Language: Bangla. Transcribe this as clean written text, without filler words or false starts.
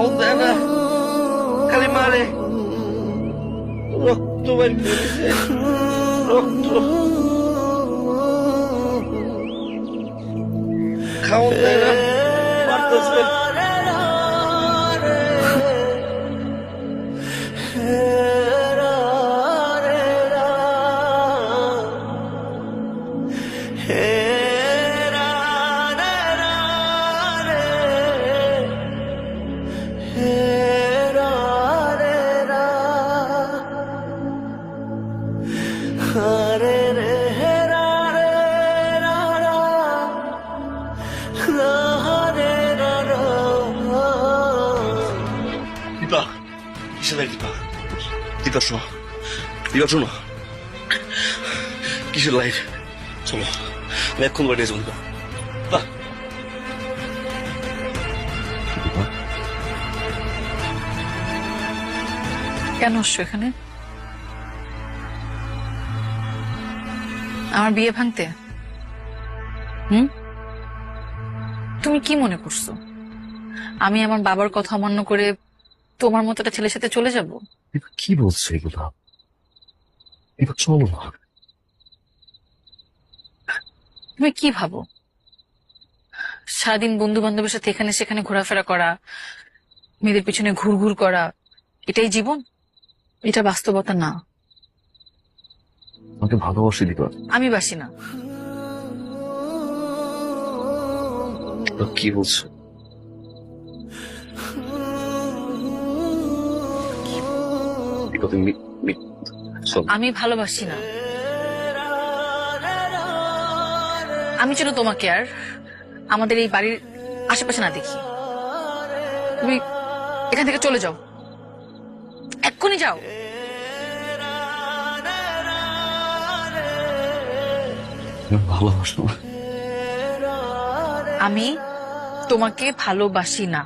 খাওন দেয় না, খালি মারে, রক্ত বের করেছে, রক্ত। খাওন দেয় না, মারতেছে। দীপা, কিসে দেয় দীপা? দীপা শোনো, দীপা শোনো, কিসের লাইট? চলো, আমি এক্ষুন বাড়িয়ে যাবো। দীপা, কেন আসছো এখানে? আমার বিয়ে ভাঙতে? তুমি কি মনে করছো আমি আমার বাবার কথা অমান্য করে তোমার মতো একটা ছেলের সাথে চলে যাব? কি বলছো এগুলা? এবার চলো না। তুমি কি ভাবো সারাদিন বন্ধু বান্ধবের সাথে এখানে সেখানে ঘোরাফেরা করা, মেয়েদের পিছনে ঘুরঘুর করা, এটাই জীবন? এটা বাস্তবতা না। আমাকে ভালোবাসি দীপা। আমি বাসি না। কি বলছো? আমি ভালোবাসি না। আমি যেন তোমাকে আর আমাদের এই বাড়ির আশেপাশে না দেখি। তুমি এখান থেকে চলে যাও, এক্ষুনি যাও। ভালোবাসো? আমি তোমাকে ভালোবাসি না।